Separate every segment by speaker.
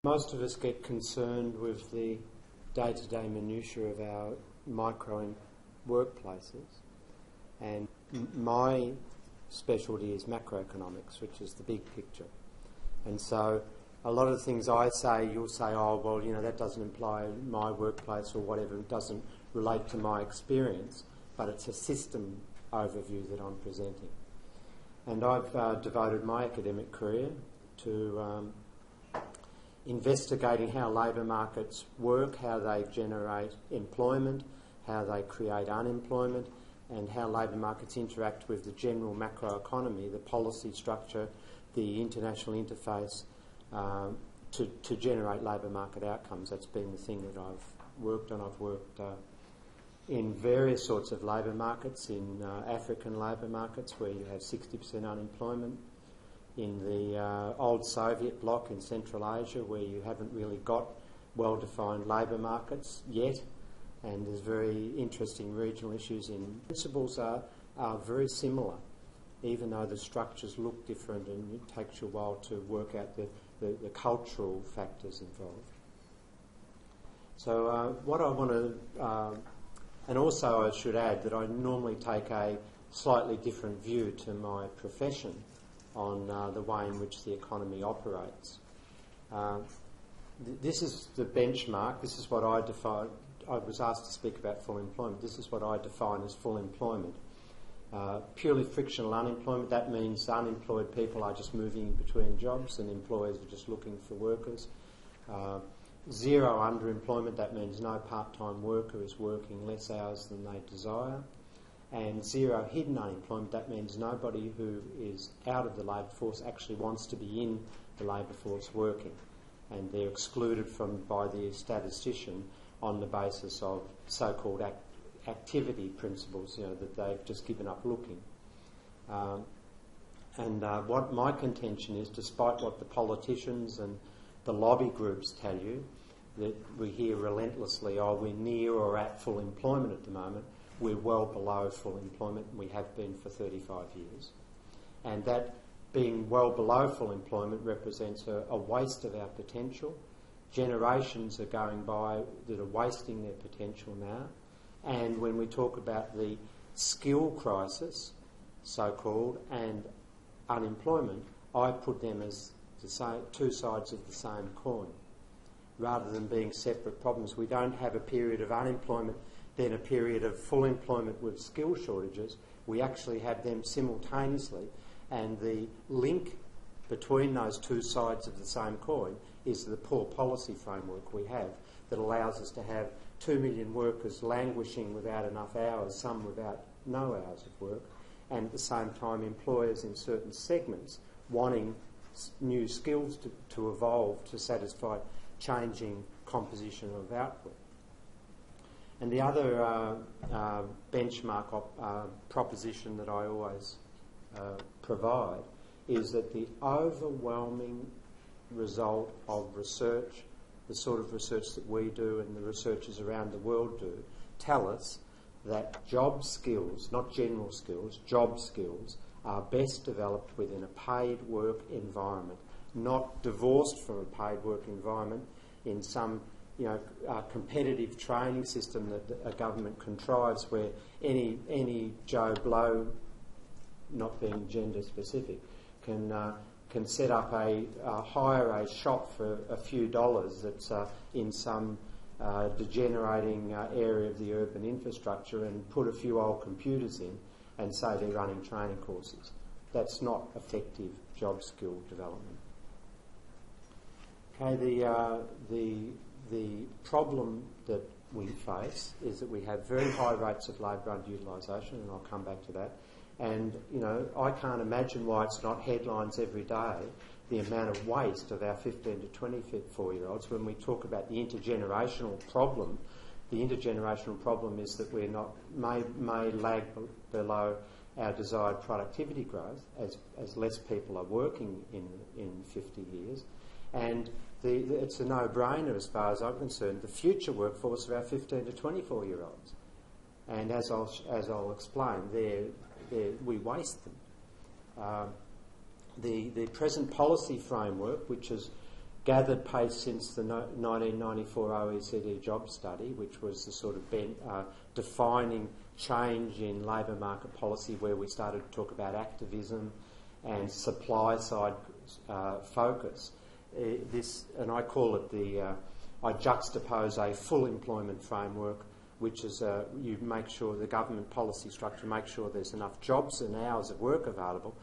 Speaker 1: Most of us get concerned with the day-to-day minutiae of our micro workplaces, and my specialty is macroeconomics, which is the big picture. And so a lot of the things I say, you'll say, oh, well, you know, that doesn't imply my workplace or whatever, it doesn't relate to my experience, but it's a system overview that I'm presenting. And I've devoted my academic career to investigating how labour markets work, how they generate employment, how they create unemployment, and how labour markets interact with the general macroeconomy, the policy structure, the international interface, to generate labour market outcomes. That's been the thing that I've worked on. I've worked in various sorts of labour markets, in African labour markets where you have 60% unemployment, in the old Soviet bloc in Central Asia where you haven't really got well-defined labour markets yet, and there's very interesting regional issues. In principles are very similar, even though the structures look different and it takes you a while to work out the cultural factors involved. So what I want to, and also I should add that I normally take a slightly different view to my profession on the way in which the economy operates. This is the benchmark. This is what I define. I was asked to speak about full employment. This is what I define as full employment. Purely frictional unemployment, that means unemployed people are just moving between jobs and employers are just looking for workers. Zero underemployment, that means no part-time worker is working less hours than they desire. And zero hidden unemployment, that means nobody who is out of the labour force actually wants to be in the labour force working, and they're excluded from by the statistician on the basis of so-called activity principles, you know, that they've just given up looking. What my contention is, despite what the politicians and the lobby groups tell you, that we hear relentlessly, oh, we're near or at full employment at the moment, we're well below full employment, and we have been for 35 years. And that being well below full employment represents a waste of our potential. Generations are going by that are wasting their potential now. And when we talk about the skill crisis, so-called, and unemployment, I put them as two sides of the same coin. Rather than being separate problems, we don't have a period of unemployment, then a period of full employment with skill shortages. We actually have them simultaneously, and the link between those two sides of the same coin is the poor policy framework we have that allows us to have 2 million workers languishing without enough hours, some without no hours of work, and at the same time employers in certain segments wanting new skills to evolve to satisfy changing composition of output. And the other benchmark proposition that I always provide is that the overwhelming result of research, the sort of research that we do and the researchers around the world do, tell us that job skills, not general skills, job skills, are best developed within a paid work environment, not divorced from a paid work environment in some competitive training system that a government contrives where any Joe Blow, not being gender specific, can set up hire a shop for a few dollars that's in some degenerating area of the urban infrastructure and put a few old computers in and say they're running training courses. That's not effective job skill development. Okay, the problem that we face is that we have very high rates of labour underutilisation, and I'll come back to that. And, you know, I can't imagine why it's not headlines every day, the amount of waste of our 15 to 24-year-olds. When we talk about the intergenerational problem, the intergenerational problem is that we're not, may lag below our desired productivity growth as less people are working in 50 years. And it's a no-brainer as far as I'm concerned, the future workforce of our 15 to 24-year-olds. And as I'll explain, we waste them. The present policy framework, which has gathered pace since the 1994 OECD job study, which was the sort of defining change in labour market policy, where we started to talk about activism and supply-side focus. And I call it I juxtapose a full employment framework, which is you make sure the government policy structure makes sure there's enough jobs and hours of work available.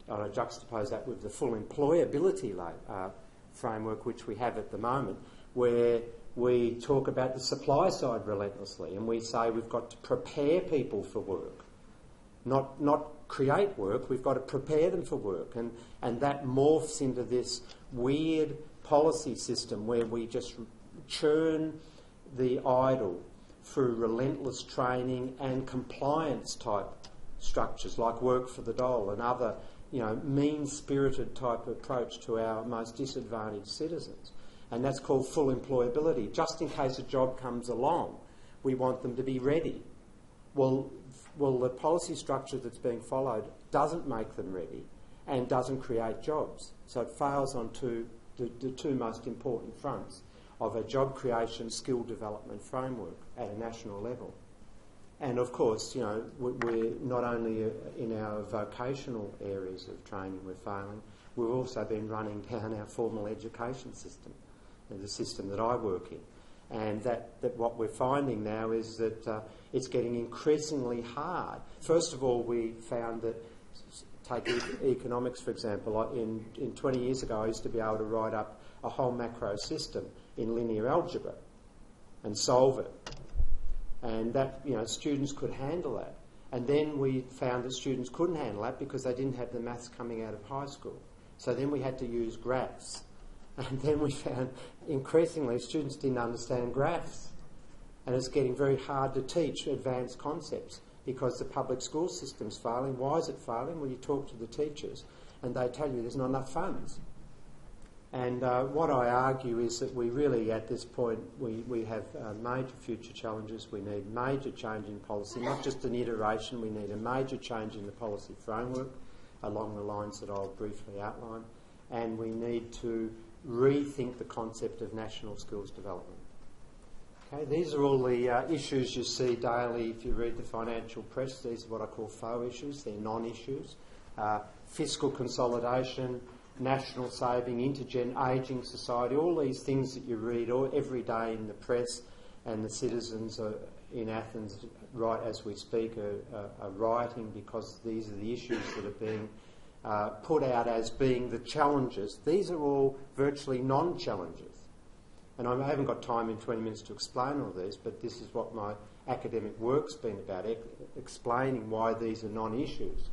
Speaker 1: And I juxtapose that with the full employability framework, which we have at the moment, where we talk about the supply side relentlessly, and we say we've got to prepare people for work, not create work. We've got to prepare them for work, and that morphs into this weird policy system where we just churn the idle through relentless training and compliance type structures like work for the dole and other, mean-spirited type approach to our most disadvantaged citizens. And that's called full employability. Just in case a job comes along, we want them to be ready. Well, the policy structure that's being followed doesn't make them ready and doesn't create jobs. So it fails on the two most important fronts of a job creation, skill development framework at a national level. And of course, we're not only in our vocational areas of training we're failing, we've also been running down our formal education system, the system that I work in. And that what we're finding now is that it's getting increasingly hard. First of all, we found that, take economics for example, in 20 years ago I used to be able to write up a whole macro system in linear algebra and solve it. And that, students could handle that. And then we found that students couldn't handle that because they didn't have the maths coming out of high school. So then we had to use graphs. And then we found increasingly students didn't understand graphs. And it's getting very hard to teach advanced concepts because the public school system's failing. Why is it failing? Well, you talk to the teachers and they tell you there's not enough funds. And what I argue is that we really, at this point, we have major future challenges. We need major change in policy, not just an iteration. We need a major change in the policy framework along the lines that I'll briefly outline. And we need to rethink the concept of national skills development. Okay, these are all the issues you see daily if you read the financial press. These are what I call faux issues. They're non-issues. Fiscal consolidation, national saving, ageing society, all these things that you read every day in the press, and the citizens in Athens, right as we speak, are rioting because these are the issues that are being put out as being the challenges. These are all virtually non-challenges. And I haven't got time in 20 minutes to explain all these, but this is what my academic work's been about, explaining why these are non-issues.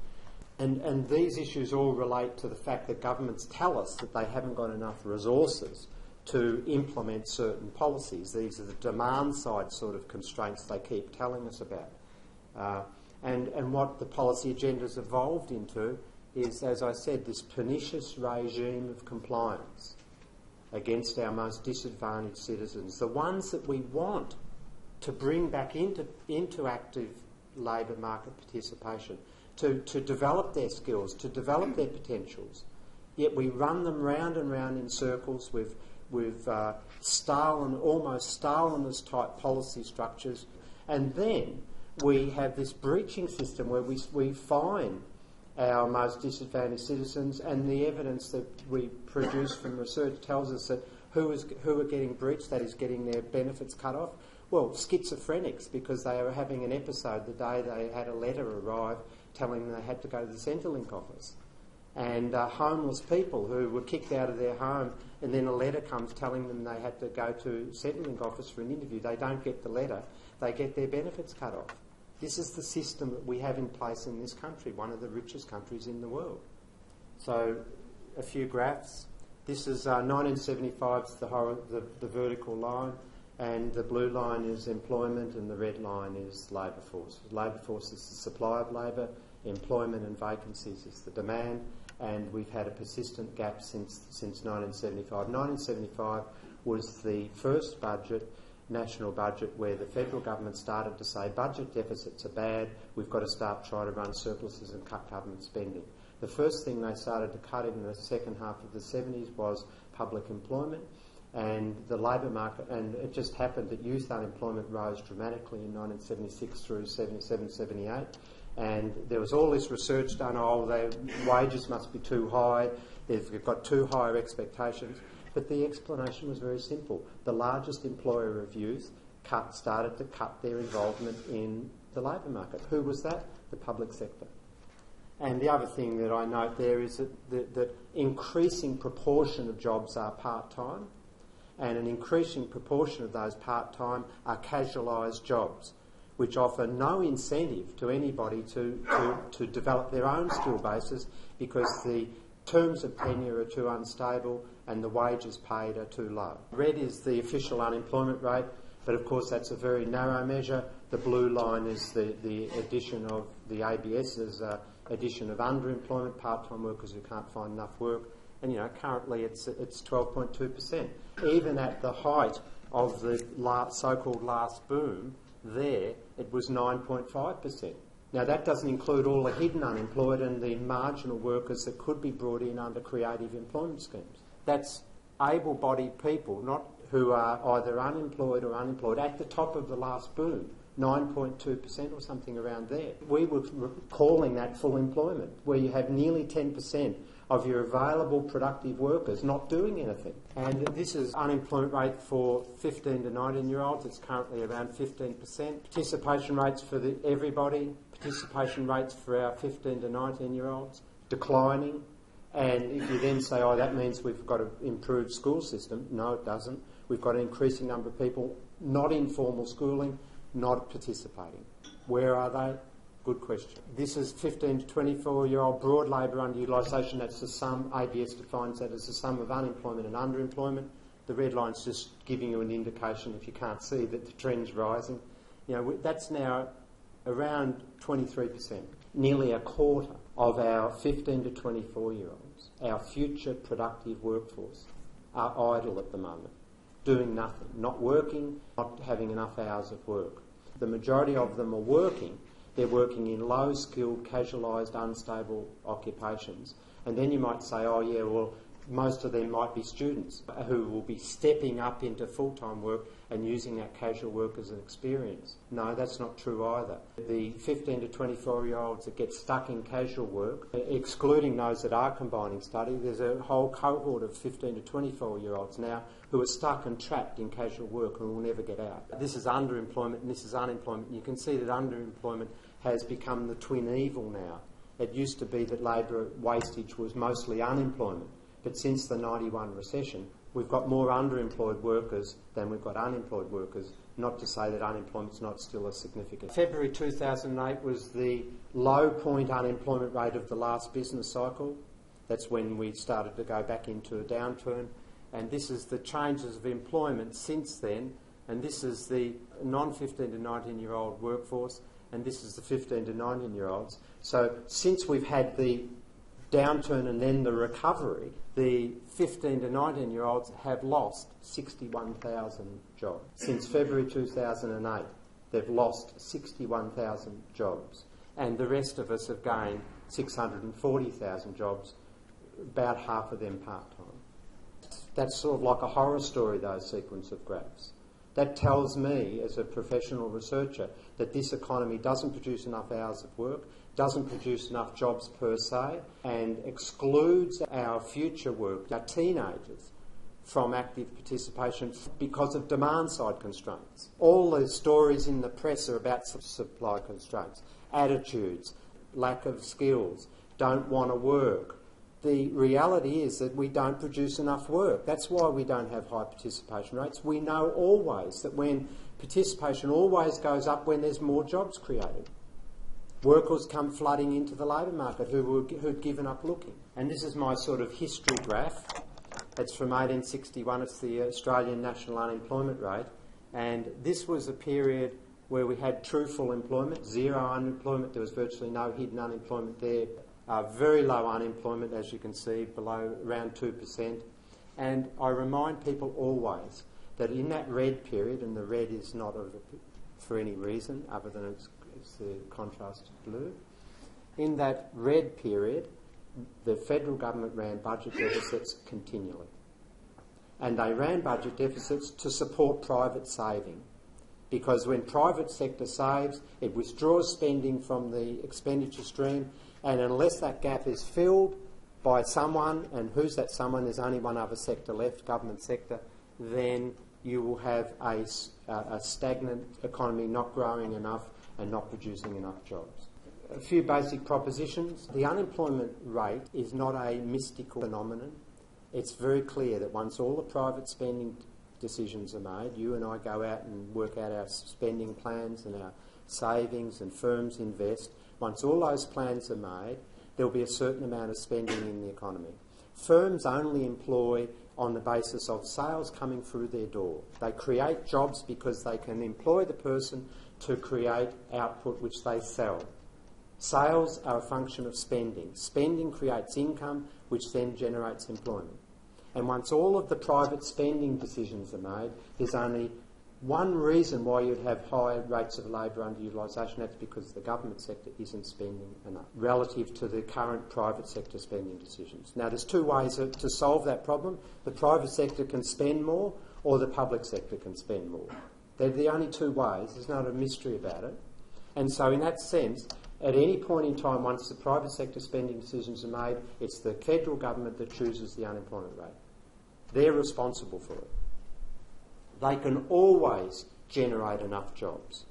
Speaker 1: And these issues all relate to the fact that governments tell us that they haven't got enough resources to implement certain policies. These are the demand side sort of constraints they keep telling us about. And what the policy agenda's evolved into is, as I said, this pernicious regime of compliance against our most disadvantaged citizens, the ones that we want to bring back into active labour market participation, to develop their skills, to develop their potentials. Yet we run them round and round in circles with almost Stalinist type policy structures, and then we have this breaching system where we fine our most disadvantaged citizens, and the evidence that we produce from research tells us that who are getting breached, that is getting their benefits cut off. Well, schizophrenics, because they were having an episode the day they had a letter arrive telling them they had to go to the Centrelink office. And homeless people who were kicked out of their home, and then a letter comes telling them they had to go to Centrelink office for an interview. They don't get the letter, they get their benefits cut off. This is the system that we have in place in this country, one of the richest countries in the world. So, a few graphs. This is 1975's the vertical line, and the blue line is employment, and the red line is labour force. Labour force is the supply of labour, employment and vacancies is the demand, and we've had a persistent gap since 1975. 1975 was the first national budget where the federal government started to say budget deficits are bad, we've got to start trying to run surpluses and cut government spending. The first thing they started to cut in the second half of the 70s was public employment, and the labour market, and it just happened that youth unemployment rose dramatically in 1976 through 77, 78, and there was all this research done, their wages must be too high, they've got too high expectations, but the explanation was very simple. The largest employer of youth started to cut their involvement in the labour market. Who was that? The public sector. And the other thing that I note there is that increasing proportion of jobs are part-time, and an increasing proportion of those part-time are casualised jobs, which offer no incentive to anybody to develop their own skill bases, because the terms of tenure are too unstable and the wages paid are too low. Red is the official unemployment rate, but of course that's a very narrow measure. The blue line is the addition of the ABS's addition of underemployment, part-time workers who can't find enough work, and currently it's 12.2%. Even at the height of the so-called last boom, there it was 9.5%. Now that doesn't include all the hidden unemployed and the marginal workers that could be brought in under creative employment schemes. That's able-bodied people, not who are either unemployed or unemployed, at the top of the last boom, 9.2% or something around there. We were calling that full employment, where you have nearly 10% of your available productive workers not doing anything. And this is unemployment rate for 15 to 19-year-olds. It's currently around 15%. Participation rates for everybody, participation rates for our 15 to 19-year-olds, declining. And if you then say, that means we've got an improved school system, no, it doesn't. We've got an increasing number of people not in formal schooling, not participating. Where are they? Good question. This is 15 to 24-year-old broad labour underutilisation. That's the sum. ABS defines that as the sum of unemployment and underemployment. The red line's just giving you an indication, if you can't see, that the trend's rising. That's now around 23%. Nearly a quarter of our 15 to 24-year-olds, our future productive workforce, are idle at the moment, doing nothing, not working, not having enough hours of work. The majority of them are working. They're working in low-skilled, casualised, unstable occupations. And then you might say, most of them might be students who will be stepping up into full-time work and using that casual work as an experience. No, that's not true either. The 15 to 24-year-olds that get stuck in casual work, excluding those that are combining study, there's a whole cohort of 15 to 24-year-olds now who are stuck and trapped in casual work and will never get out. This is underemployment and this is unemployment. You can see that underemployment has become the twin evil now. It used to be that labour wastage was mostly unemployment. But since the 91 recession, we've got more underemployed workers than we've got unemployed workers, not to say that unemployment's not still a significant. February 2008 was the low point unemployment rate of the last business cycle. That's when we started to go back into a downturn. And this is the changes of employment since then. And this is the non-15 to 19-year-old workforce. And this is the 15 to 19-year-olds. So since we've had the downturn and then the recovery, the 15 to 19-year-olds have lost 61,000 jobs. Since February 2008, they've lost 61,000 jobs. And the rest of us have gained 640,000 jobs, about half of them part-time. That's sort of like a horror story, those sequence of graphs. That tells me, as a professional researcher, that this economy doesn't produce enough hours of work, doesn't produce enough jobs per se, and excludes our future work, our teenagers, from active participation because of demand-side constraints. All the stories in the press are about supply constraints, attitudes, lack of skills, don't want to work. The reality is that we don't produce enough work. That's why we don't have high participation rates. We know always that when participation always goes up when there's more jobs created. Workers come flooding into the labour market who'd given up looking. And this is my sort of history graph. It's from 1861. It's the Australian national unemployment rate. And this was a period where we had true full employment, zero unemployment. There was virtually no hidden unemployment there. Very low unemployment, as you can see, below around 2%. And I remind people always that in that red period, and the red is not for any reason other than it's the contrast to blue, in that red period, the federal government ran budget deficits continually, and they ran budget deficits to support private saving. Because when private sector saves, it withdraws spending from the expenditure stream, and unless that gap is filled by someone, and who's that someone? There's only one other sector left, government sector, then you will have a stagnant economy, not growing enough and not producing enough jobs. A few basic propositions. The unemployment rate is not a mystical phenomenon. It's very clear that once all the private spending decisions are made, you and I go out and work out our spending plans and our savings, and firms invest. Once all those plans are made, there'll be a certain amount of spending in the economy. Firms only employ on the basis of sales coming through their door. They create jobs because they can employ the person to create output which they sell. Sales are a function of spending. Spending creates income, which then generates employment. And once all of the private spending decisions are made, there's only one reason why you'd have high rates of labour underutilisation. That's because the government sector isn't spending enough relative to the current private sector spending decisions. Now, there's two ways to solve that problem. The private sector can spend more, or the public sector can spend more. They're the only two ways. There's not a mystery about it. And so in that sense, at any point in time, once the private sector spending decisions are made, it's the federal government that chooses the unemployment rate. They're responsible for it. They can always generate enough jobs.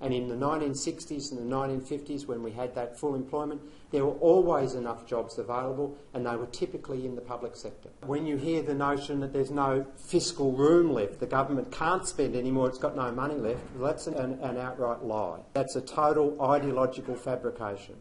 Speaker 1: And in the 1960s and the 1950s, when we had that full employment, there were always enough jobs available, and they were typically in the public sector. When you hear the notion that there's no fiscal room left, the government can't spend anymore, it's got no money left, well, that's an outright lie. That's a total ideological fabrication.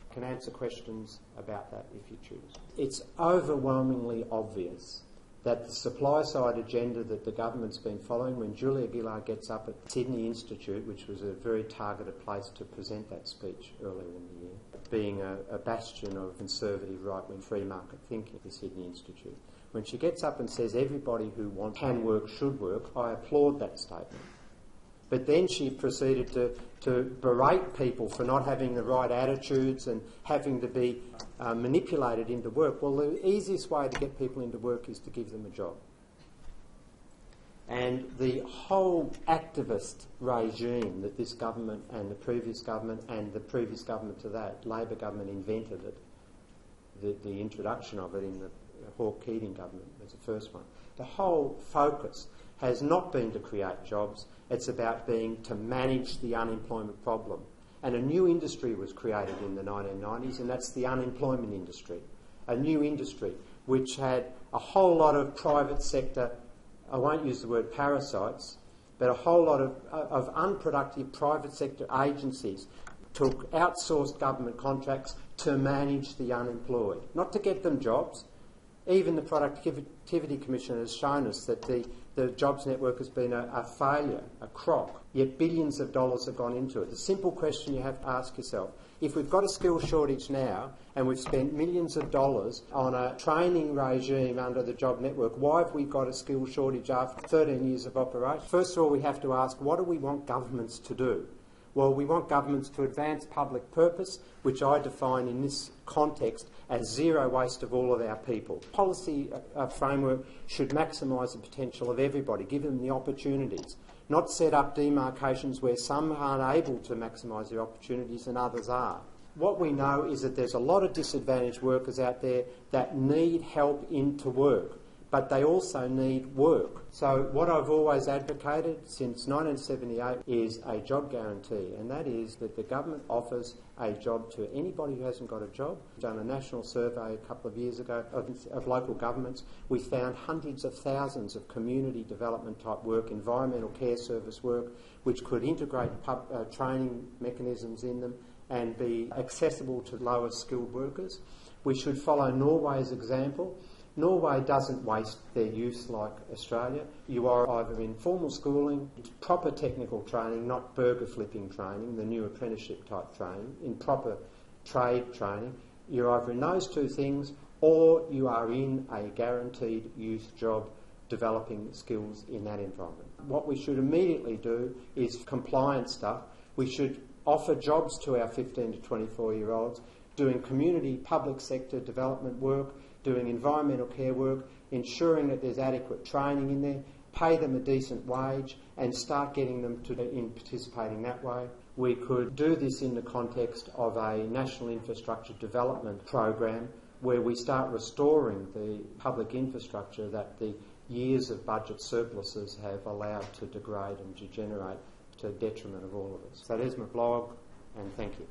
Speaker 1: I can answer questions about that if you choose. It's overwhelmingly obvious that the supply-side agenda that the government's been following, when Julia Gillard gets up at the Sydney Institute, which was a very targeted place to present that speech earlier in the year, being a bastion of conservative right-wing free market thinking at the Sydney Institute, when she gets up and says everybody who can work should work, I applaud that statement. But then she proceeded to berate people for not having the right attitudes and having to be manipulated into work. Well, the easiest way to get people into work is to give them a job. And the whole activist regime that this government and the previous government and the previous government to that, Labor government, invented it, the introduction of it in the Hawke-Keating government was the first one. The whole focus has not been to create jobs, it's about to manage the unemployment problem. And a new industry was created in the 1990s, and that's the unemployment industry. A new industry which had a whole lot of private sector, I won't use the word parasites, but a whole lot of unproductive private sector agencies took outsourced government contracts to manage the unemployed, not to get them jobs. Even the Productivity Commission has shown us that the jobs network has been a failure, a crock, yet billions of dollars have gone into it. The simple question you have to ask yourself, if we've got a skills shortage now and we've spent millions of dollars on a training regime under the job network, why have we got a skills shortage after 13 years of operation? First of all, we have to ask, what do we want governments to do? Well, we want governments to advance public purpose, which I define in this context as zero waste of all of our people. Policy framework should maximise the potential of everybody, give them the opportunities, not set up demarcations where some aren't able to maximise their opportunities and others are. What we know is that there's a lot of disadvantaged workers out there that need help into work, but they also need work. So what I've always advocated since 1978 is a job guarantee, and that is that the government offers a job to anybody who hasn't got a job. We've done a national survey a couple of years ago of local governments. We found hundreds of thousands of community development type work, environmental care service work, which could integrate training mechanisms in them and be accessible to lower skilled workers. We should follow Norway's example. Norway doesn't waste their youth like Australia. You are either in formal schooling, proper technical training, not burger flipping training, the new apprenticeship type training, in proper trade training. You're either in those two things or you are in a guaranteed youth job developing skills in that environment. What we should immediately do is compliance stuff. We should offer jobs to our 15 to 24-year-olds doing community public sector development work, doing environmental care work, ensuring that there's adequate training in there, pay them a decent wage and start getting them in participating that way. We could do this in the context of a national infrastructure development program where we start restoring the public infrastructure that the years of budget surpluses have allowed to degrade and degenerate to the detriment of all of us. So there's my blog, and thank you.